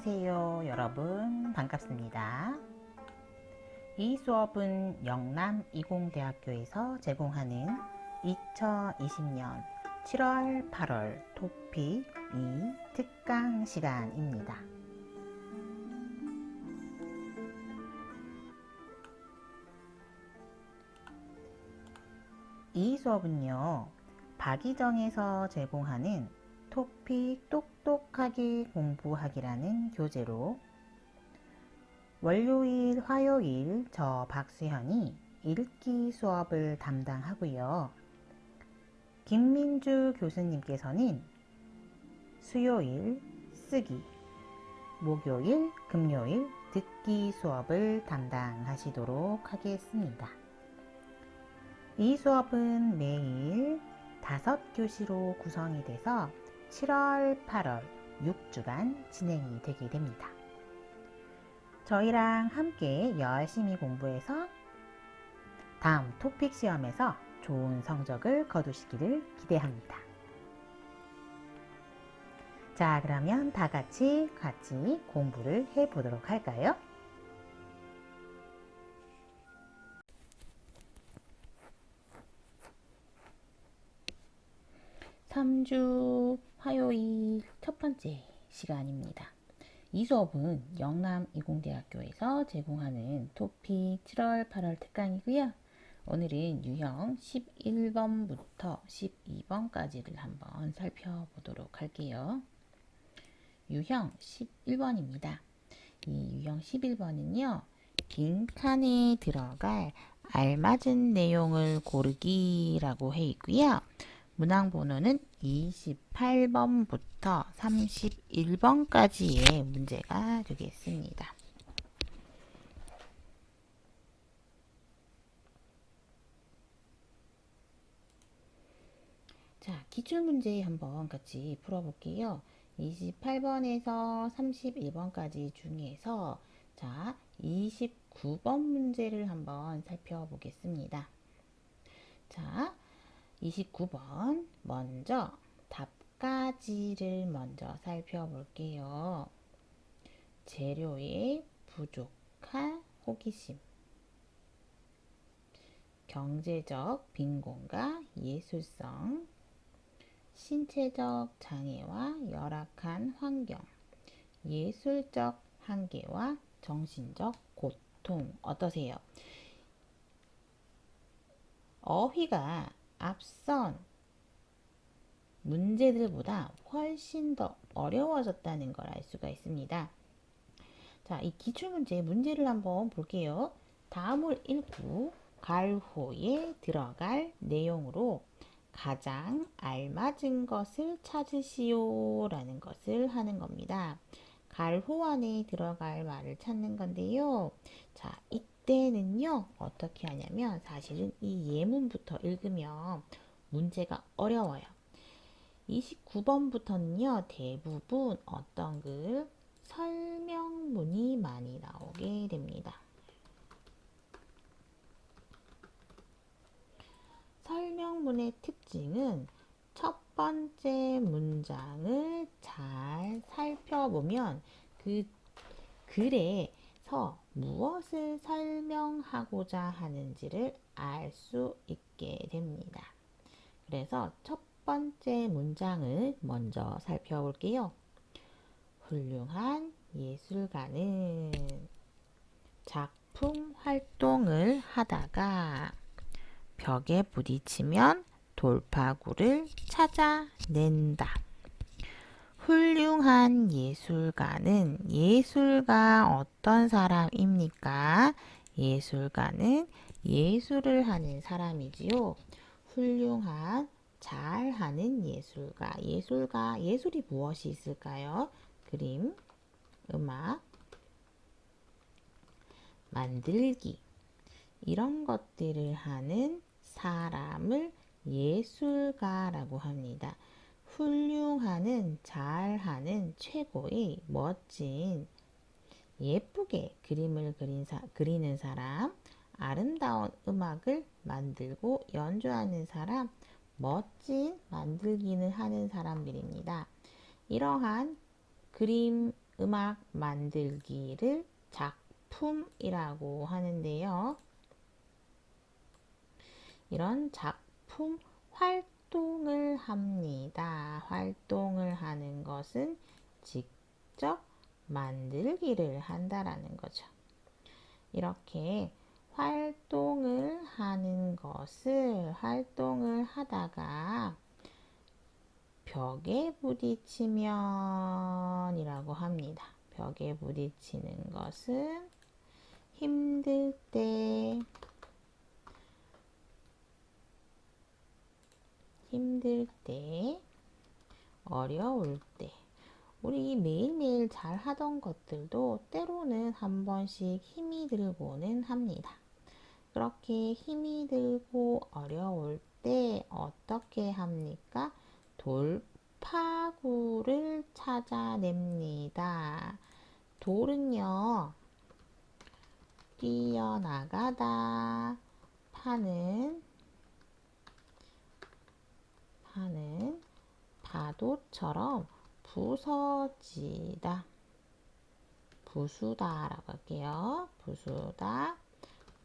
안녕하세요 여러분, 반갑습니다. 이 수업은 영남이공대학교에서 제공하는 2020년 7월 8월 토픽 2 특강 시간입니다. 이 수업은요, 박이정에서 제공하는 토픽 똑똑하게 공부하기라는 교재로 월요일, 화요일 저 박수현이 읽기 수업을 담당하고요. 김민주 교수님께서는 수요일 쓰기, 목요일, 금요일 듣기 수업을 담당하시도록 하겠습니다. 이 수업은 매일 5교시로 구성이 돼서 7월, 8월 6주간 진행이 되게 됩니다. 저희랑 함께 열심히 공부해서 다음 토픽 시험에서 좋은 성적을 거두시기를 기대합니다. 자, 그러면 다 같이 공부를 해보도록 할까요? 3주 화요일 첫 번째 시간입니다. 이 수업은 영남이공대학교에서 제공하는 토픽 7월 8월 특강이고요. 오늘은 유형 11번부터 12번까지를 한번 살펴보도록 할게요. 유형 11번입니다. 이 유형 11번은요, 빈칸에 들어갈 알맞은 내용을 고르기라고 해 있고요. 문항 번호는 28번부터 31번까지의 문제가 되겠습니다. 자, 기출문제 한번 같이 풀어볼게요. 28번에서 31번까지 중에서 자, 29번 문제를 한번 살펴보겠습니다. 자, 29번 먼저 답가지를 먼저 살펴볼게요. 재료의 부족한 호기심, 경제적 빈곤과 예술성, 신체적 장애와 열악한 환경, 예술적 한계와 정신적 고통. 어떠세요? 어휘가 앞선 문제들보다 훨씬 더 어려워졌다는 걸 알 수가 있습니다. 자, 이 기출문제 문제를 한번 볼게요. 다음을 읽고 갈호에 들어갈 내용으로 가장 알맞은 것을 찾으시오 라는 것을 하는 겁니다. 갈호 안에 들어갈 말을 찾는 건데요. 자, 이때는요, 어떻게 하냐면 사실은 이 예문부터 읽으면 문제가 어려워요. 29번부터는요, 대부분 어떤 설명문이 많이 나오게 됩니다. 설명문의 특징은 첫 번째 문장을 잘 살펴보면 그 글에서 무엇을 설명하고자 하는지를 알 수 있게 됩니다. 그래서 첫 번째 문장을 먼저 살펴볼게요. 훌륭한 예술가는 작품 활동을 하다가 벽에 부딪히면 돌파구를 찾아낸다. 훌륭한 예술가는 예술가 어떤 사람입니까? 예술가는 예술을 하는 사람이지요. 훌륭한 잘하는 예술가. 예술이 무엇이 있을까요? 그림, 음악, 만들기, 이런 것들을 하는 사람을 예술가라고 합니다. 훌륭하는, 잘하는, 최고의, 멋진, 예쁘게 그림을 그리는 사람, 아름다운 음악을 만들고 연주하는 사람, 멋진 만들기는 하는 사람들입니다. 이러한 그림, 음악 만들기를 작품이라고 하는데요. 이런 작품 활동을 합니다. 활동을 하는 것은 직접 만들기를 한다라는 거죠. 이렇게 활동을 하다가 벽에 부딪히면 이라고 합니다. 벽에 부딪히는 것은 힘들 때, 어려울 때, 우리 매일매일 잘 하던 것들도 때로는 한 번씩 힘이 들고는 합니다. 그렇게 힘이 들고 어려울 때 어떻게 합니까? 돌파구를 찾아냅니다. 돌은요, 뛰어나가다 파는 파도처럼 부서지다. 부수다라고 할게요. 부수다.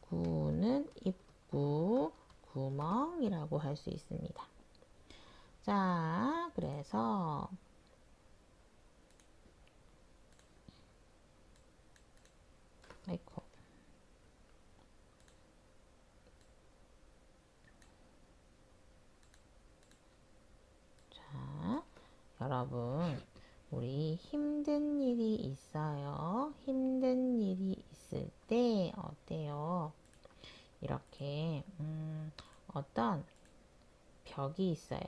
구는 입구, 구멍이라고 할 수 있습니다. 자, 그래서 아이고. 자, 여러분, 우리 힘든 일이 있어요. 힘든 일이 있을 때 어때요? 이렇게 어떤 벽이 있어요.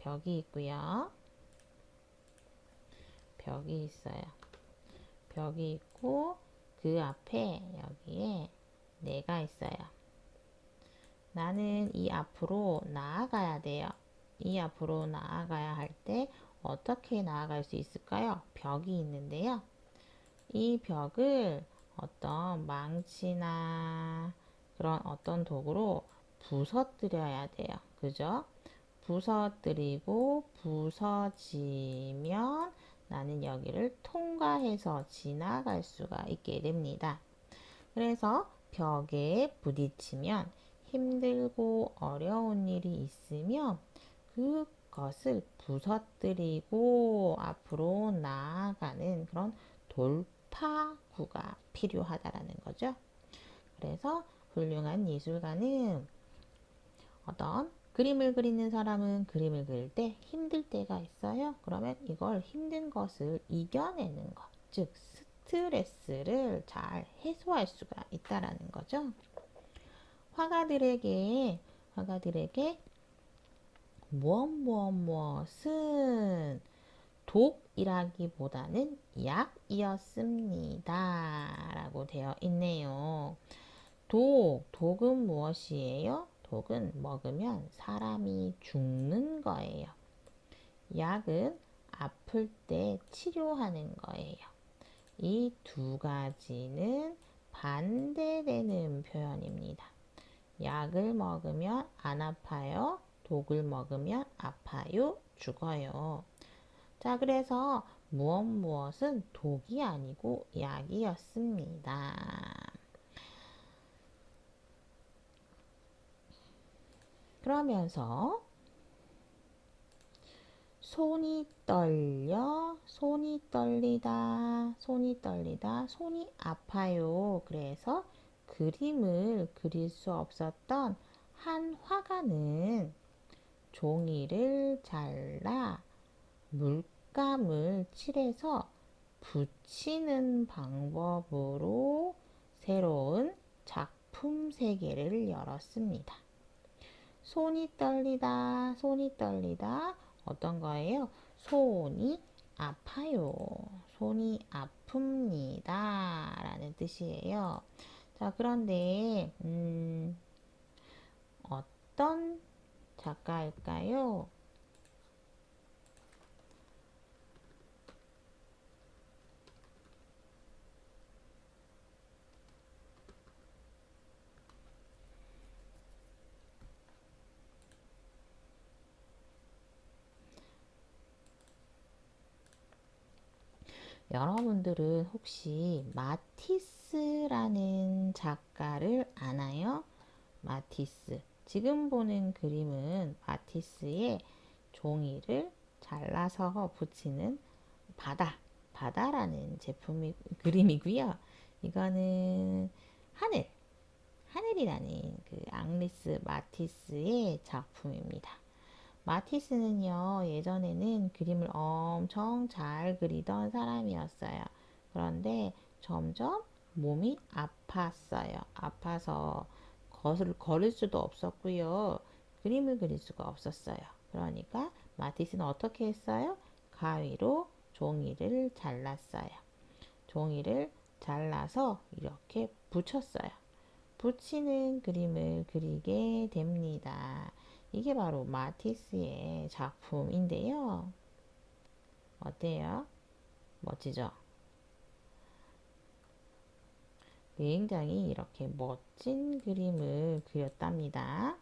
벽이 있고요. 벽이 있어요. 벽이 있고 그 앞에 여기에 내가 있어요. 나는 이 앞으로 나아가야 돼요. 이 앞으로 나아가야 할 때 어떻게 나아갈 수 있을까요? 벽이 있는데요. 이 벽을 어떤 망치나 그런 어떤 도구로 부서뜨려야 돼요. 그죠? 부서뜨리고 부서지면 나는 여기를 통과해서 지나갈 수가 있게 됩니다. 그래서 벽에 부딪히면 힘들고 어려운 일이 있으면 그것을 부서뜨리고 앞으로 나아가는 그런 돌파구가 필요하다라는 거죠. 그래서 훌륭한 예술가는 어떤 그림을 그리는 사람은 그림을 그릴 때 힘들 때가 있어요. 그러면 이걸 힘든 것을 이겨내는 것, 즉 스트레스를 잘 해소할 수가 있다라는 거죠. 화가들에게 무엇은 독이라기보다는 약이었습니다. 라고 되어 있네요. 독은 무엇이에요? 독은 먹으면 사람이 죽는 거예요. 약은 아플 때 치료하는 거예요. 이 두 가지는 반대되는 표현입니다. 약을 먹으면 안 아파요. 독을 먹으면 아파요. 죽어요. 자, 그래서 무엇은 독이 아니고 약이었습니다. 그러면서 손이 떨리다, 손이 아파요. 그래서 그림을 그릴 수 없었던 한 화가는 종이를 잘라 물감을 칠해서 붙이는 방법으로 새로운 작품 세계를 열었습니다. 손이 떨리다. 어떤 거예요? 손이 아파요. 손이 아픕니다. 라는 뜻이에요. 자, 그런데, 어떤 작가일까요? 여러분들은 혹시 마티스라는 작가를 아나요? 마티스. 지금 보는 그림은 마티스의 종이를 잘라서 붙이는 바다라는 그림이고요. 이거는 하늘이라는 그 앙리스 마티스의 작품입니다. 마티스는요, 예전에는 그림을 엄청 잘 그리던 사람이었어요. 그런데 점점 몸이 아팠어요. 아파서 걸을 수도 없었고요. 그림을 그릴 수가 없었어요. 그러니까 마티스는 어떻게 했어요? 가위로 종이를 잘랐어요. 종이를 잘라서 이렇게 붙였어요. 붙이는 그림을 그리게 됩니다. 이게 바로 마티스의 작품인데요. 어때요? 멋지죠? 굉장히 이렇게 멋진 그림을 그렸답니다.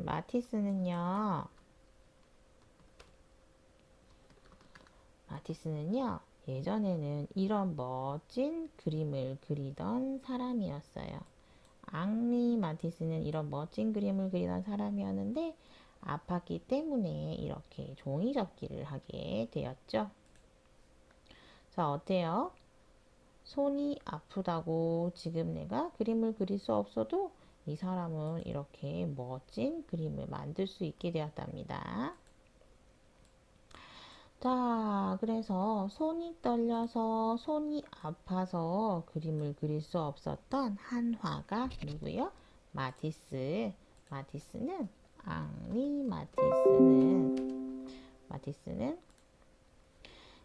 마티스는요, 예전에는 이런 멋진 그림을 그리던 사람이었어요. 앙리 마티스는 이런 멋진 그림을 그리던 사람이었는데 아팠기 때문에 이렇게 종이 접기를 하게 되었죠. 자, 어때요? 손이 아프다고 지금 내가 그림을 그릴 수 없어도 이 사람은 이렇게 멋진 그림을 만들 수 있게 되었답니다. 자, 그래서 손이 떨려서 손이 아파서 그림을 그릴 수 없었던 한 화가 누구요? 마티스. 마티스는 앙리 마티스는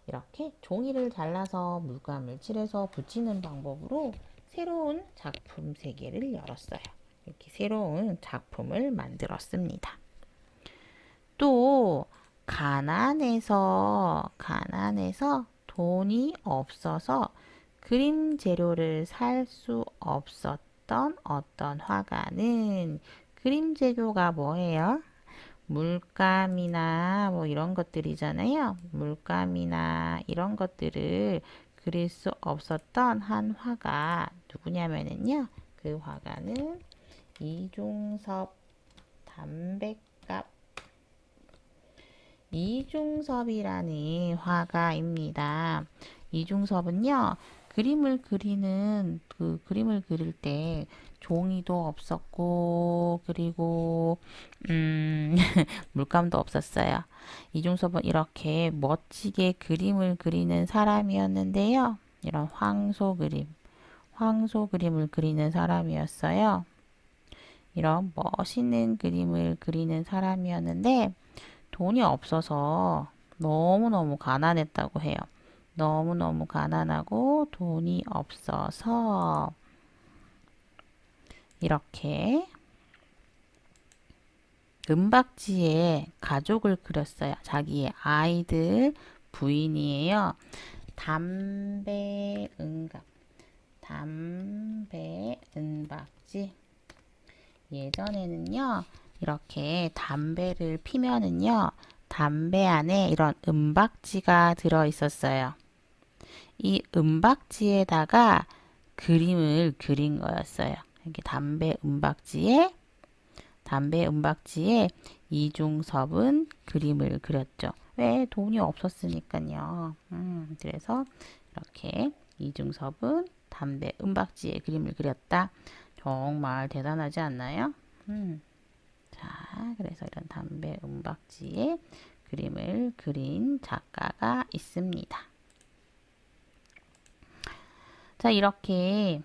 이렇게 종이를 잘라서 물감을 칠해서 붙이는 방법으로 새로운 작품 세계를 열었어요. 이렇게 새로운 작품을 만들었습니다. 또 가난해서 돈이 없어서 그림 재료를 살 수 없었던 어떤 화가는 그림 재료가 뭐예요? 물감이나 뭐 이런 것들이잖아요. 물감이나 이런 것들을 그릴 수 없었던 한 화가 누구냐면은요. 그 화가는 이중섭 담백갑 이중섭이라는 화가입니다. 이중섭은요, 그림을 그릴 때 종이도 없었고, 그리고, 물감도 없었어요. 이중섭은 이렇게 멋지게 그림을 그리는 사람이었는데요. 이런 황소 그림을 그리는 사람이었어요. 이런 멋있는 그림을 그리는 사람이었는데, 돈이 없어서 너무너무 가난했다고 해요. 너무너무 가난하고 돈이 없어서 이렇게 은박지에 가족을 그렸어요. 자기의 아이들 부인이에요. 담배 은박지. 예전에는요, 이렇게 담배를 피면은요, 담배 안에 이런 은박지가 들어 있었어요. 이 은박지에다가 그림을 그린 거였어요. 이렇게 담배 은박지에 이중섭은 그림을 그렸죠. 왜? 돈이 없었으니까요. 그래서 이렇게 이중섭은 담배 은박지에 그림을 그렸다. 정말 대단하지 않나요? 자, 그래서 이런 담배 은박지에 그림을 그린 작가가 있습니다. 자, 이렇게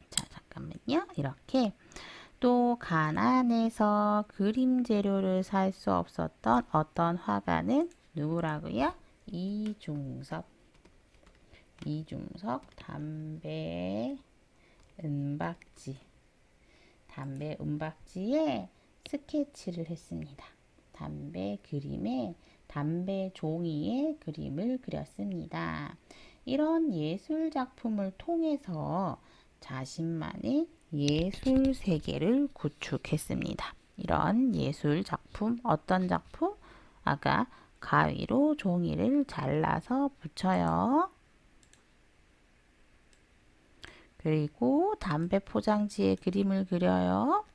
잠깐만요. 이렇게 또 가난해서 그림 재료를 살 수 없었던 어떤 화가는 누구라고요? 이중섭 담배 은박지에 스케치를 했습니다. 담배 종이에 그림을 그렸습니다. 이런 예술 작품을 통해서 자신만의 예술 세계를 구축했습니다. 이런 예술 작품, 어떤 작품? 아까 가위로 종이를 잘라서 붙여요. 그리고 담배 포장지에 그림을 그려요.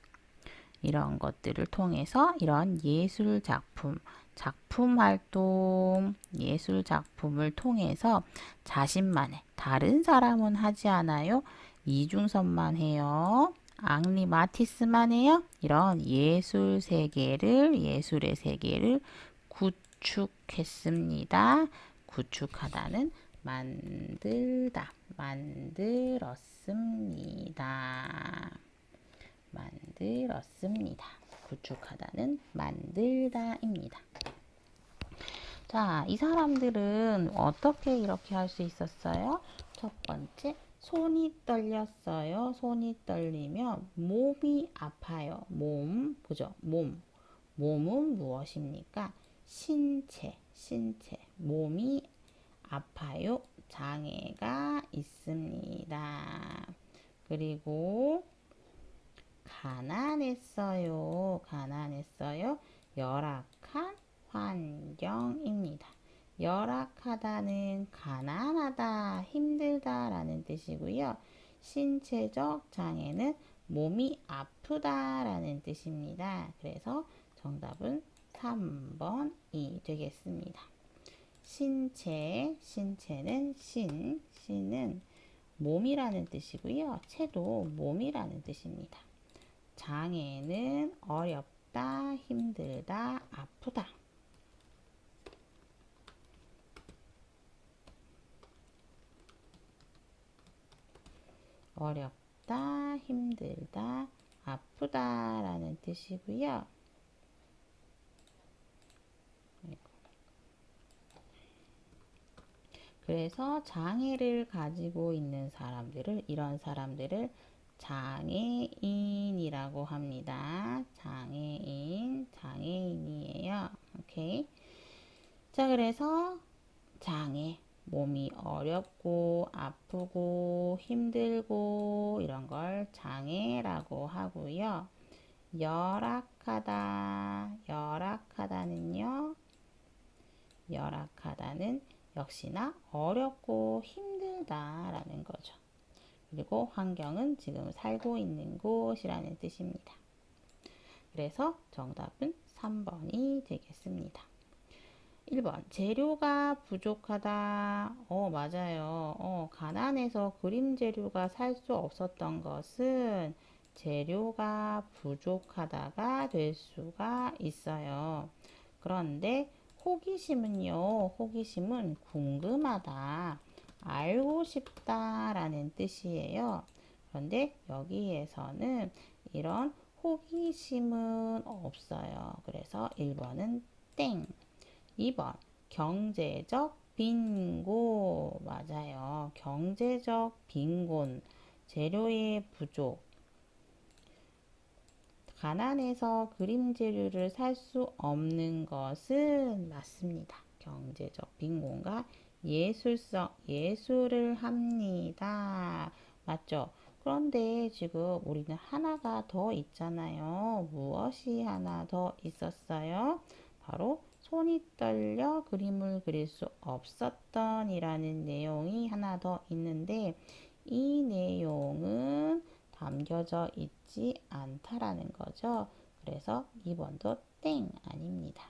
이런 것들을 통해서 이런 예술 작품, 작품 활동, 예술 작품을 통해서 자신만의, 다른 사람은 하지 않아요. 이중섭만 해요. 앙리 마티스만 해요. 이런 예술의 세계를 구축했습니다. 구축하다는 만들다, 만들었습니다. 만들었습니다. 구축하다는 만들다입니다. 자, 이 사람들은 어떻게 이렇게 할 수 있었어요? 첫 번째, 손이 떨렸어요. 손이 떨리면 몸이 아파요. 몸, 보죠? 몸은 무엇입니까? 신체. 몸이 아파요. 장애가 있습니다. 그리고 가난했어요. 열악한 환경입니다. 열악하다는 가난하다, 힘들다라는 뜻이고요. 신체적 장애는 몸이 아프다라는 뜻입니다. 그래서 정답은 3번이 되겠습니다. 신체는 신은 몸이라는 뜻이고요. 체도 몸이라는 뜻입니다. 장애는 어렵다, 힘들다, 아프다. 어렵다, 힘들다, 아프다라는 뜻이고요. 그래서 장애를 가지고 있는 사람들을, 이런 사람들을 장애인이라고 합니다. 장애인이에요. 오케이. 자, 그래서 장애, 몸이 어렵고 아프고 힘들고 이런 걸 장애라고 하고요. 열악하다는 역시나 어렵고 힘들다라는 거죠. 그리고 환경은 지금 살고 있는 곳이라는 뜻입니다. 그래서 정답은 3번이 되겠습니다. 1번, 재료가 부족하다. 맞아요. 가난해서 그림 재료가 살 수 없었던 것은 재료가 부족하다가 될 수가 있어요. 그런데 호기심은 궁금하다, 알고 싶다라는 뜻이에요. 그런데 여기에서는 이런 호기심은 없어요. 그래서 1번은 땡. 2번, 경제적 빈곤. 맞아요. 경제적 빈곤, 재료의 부족, 가난해서 그림 재료를 살 수 없는 것은 맞습니다. 경제적 빈곤과 예술을 합니다. 맞죠? 그런데 지금 우리는 하나가 더 있잖아요. 무엇이 하나 더 있었어요? 바로 손이 떨려 그림을 그릴 수 없었던 이라는 내용이 하나 더 있는데, 이 내용은 담겨져 있지 않다라는 거죠. 그래서 2번도 땡, 아닙니다.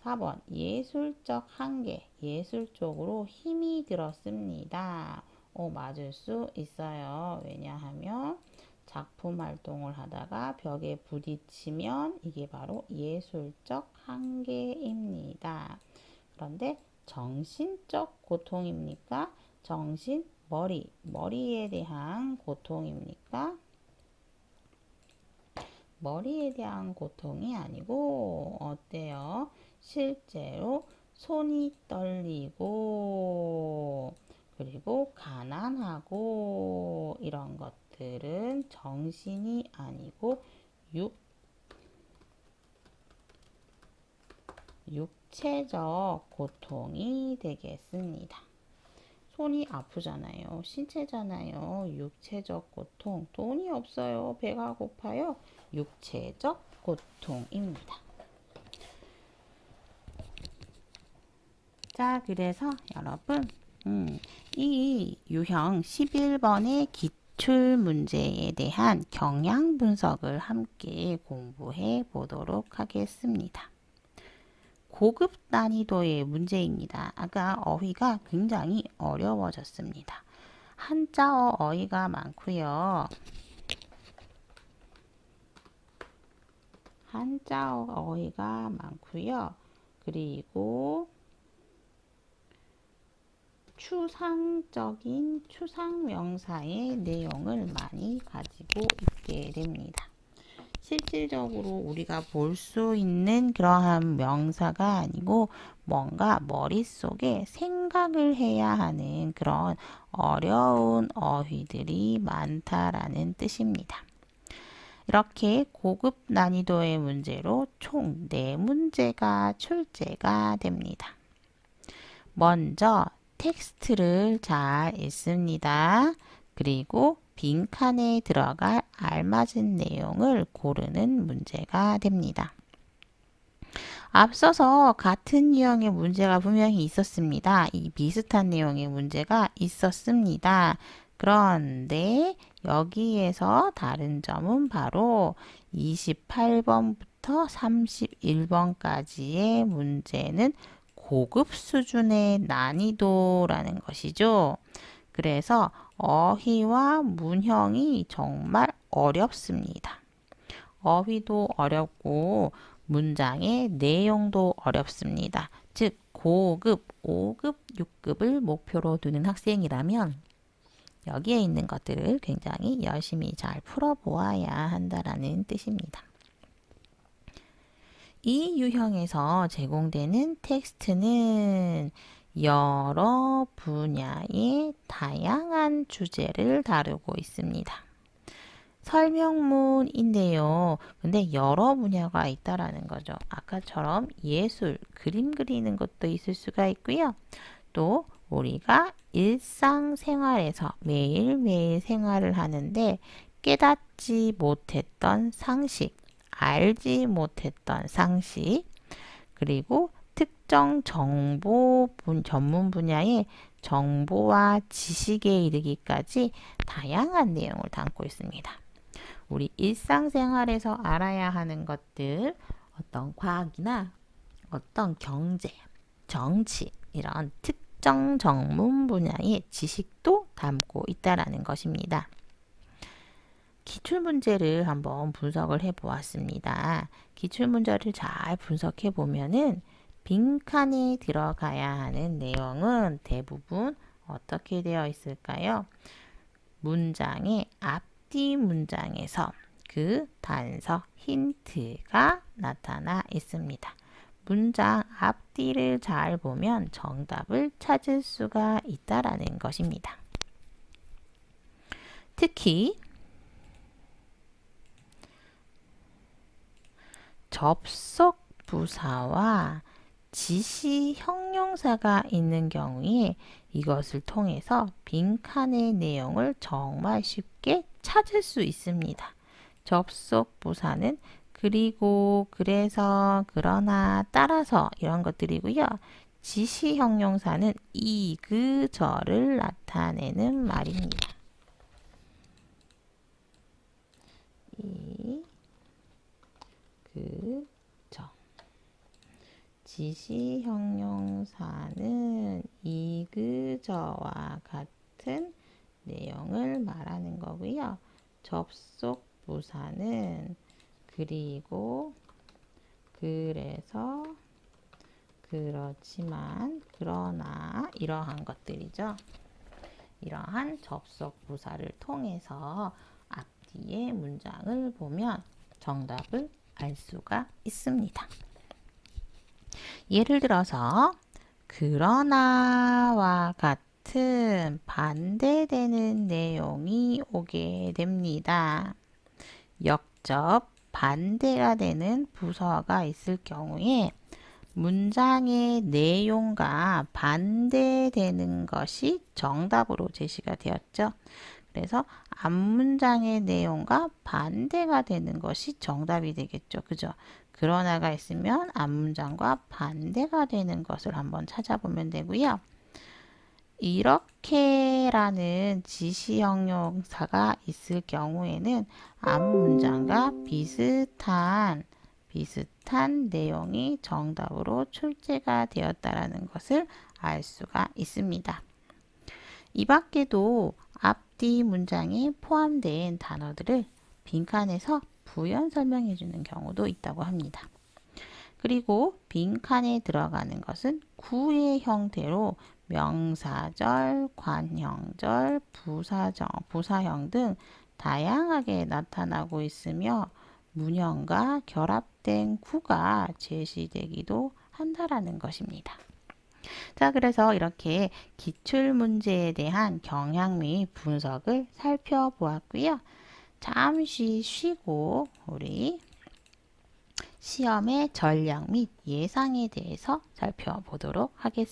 4번, 예술적 한계, 예술적으로 힘이 들었습니다. 맞을 수 있어요. 왜냐하면 작품 활동을 하다가 벽에 부딪히면 이게 바로 예술적 한계입니다. 그런데 정신적 고통입니까? 머리에 대한 고통입니까? 머리에 대한 고통이 아니고 어때요? 실제로 손이 떨리고 그리고 가난하고 이런 것들은 정신이 아니고 육체적 고통이 되겠습니다. 손이 아프잖아요. 신체잖아요. 육체적 고통. 돈이 없어요. 배가 고파요. 육체적 고통입니다. 자, 그래서 여러분 이 유형 11번의 기출 문제에 대한 경향 분석을 함께 공부해 보도록 하겠습니다. 고급 난이도의 문제입니다. 아까 어휘가 굉장히 어려워졌습니다. 한자어 어휘가 많고요. 한자어 어휘가 많고요. 그리고 추상적인 추상명사의 내용을 많이 가지고 있게 됩니다. 실질적으로 우리가 볼 수 있는 그러한 명사가 아니고 뭔가 머릿속에 생각을 해야 하는 그런 어려운 어휘들이 많다라는 뜻입니다. 이렇게 고급 난이도의 문제로 총 4문제가 출제가 됩니다. 먼저 텍스트를 잘 읽습니다. 그리고 빈칸에 들어갈 알맞은 내용을 고르는 문제가 됩니다. 앞서서 같은 유형의 문제가 분명히 있었습니다. 이 비슷한 내용의 문제가 있었습니다. 그런데 여기에서 다른 점은 바로 28번부터 31번까지의 문제는 고급 수준의 난이도라는 것이죠. 그래서 어휘와 문형이 정말 어렵습니다. 어휘도 어렵고 문장의 내용도 어렵습니다. 즉 고급, 5급, 6급을 목표로 두는 학생이라면 여기에 있는 것들을 굉장히 열심히 잘 풀어보아야 한다라는 뜻입니다. 이 유형에서 제공되는 텍스트는 여러 분야의 다양한 주제를 다루고 있습니다. 설명문인데요. 근데 여러 분야가 있다라는 거죠. 아까처럼 예술, 그림 그리는 것도 있을 수가 있고요. 또 우리가 일상생활에서 매일매일 생활을 하는데 깨닫지 못했던 상식, 알지 못했던 상식, 그리고 특정 정보 전문 분야의 정보와 지식에 이르기까지 다양한 내용을 담고 있습니다. 우리 일상생활에서 알아야 하는 것들, 어떤 과학이나 어떤 경제, 정치 이런 특정 전문 분야의 지식도 담고 있다라는 것입니다. 기출문제를 한번 분석을 해 보았습니다. 기출문제를 잘 분석해 보면은 빈칸에 들어가야 하는 내용은 대부분 어떻게 되어 있을까요? 문장의 앞뒤 문장에서 그 단서 힌트가 나타나 있습니다. 문장 앞뒤를 잘 보면 정답을 찾을 수가 있다라는 것입니다. 특히 접속 부사와 지시 형용사가 있는 경우에 이것을 통해서 빈칸의 내용을 정말 쉽게 찾을 수 있습니다. 접속 부사는 그리고, 그래서, 그러나, 따라서 이런 것들이고요. 지시 형용사는 이, 그, 저를 나타내는 말입니다. 이, 그, 저. 지시 형용사는 이, 그, 저와 같은 내용을 말하는 거고요. 접속 부사는 그리고, 그래서, 그렇지만, 그러나 이러한 것들이죠. 이러한 접속 부사를 통해서 앞뒤의 문장을 보면 정답을 알 수가 있습니다. 예를 들어서 그러나와 같은 반대되는 내용이 오게 됩니다. 역접 반대가 되는 부사가 있을 경우에 문장의 내용과 반대되는 것이 정답으로 제시가 되었죠. 그래서 앞문장의 내용과 반대가 되는 것이 정답이 되겠죠. 그죠? 그러나가 있으면 앞문장과 반대가 되는 것을 한번 찾아보면 되고요. 이렇게라는 지시형용사가 있을 경우에는 앞문장과 비슷한 내용이 정답으로 출제가 되었다라는 것을 알 수가 있습니다. 이 밖에도 앞뒤 문장에 포함된 단어들을 빈칸에서 부연 설명해 주는 경우도 있다고 합니다. 그리고 빈칸에 들어가는 것은 구의 형태로 명사절, 관형절, 부사형 등 다양하게 나타나고 있으며 문형과 결합된 구가 제시되기도 한다라는 것입니다. 자, 그래서 이렇게 기출문제에 대한 경향 및 분석을 살펴보았고요. 잠시 쉬고 우리 시험의 전략 및 예상에 대해서 살펴보도록 하겠습니다.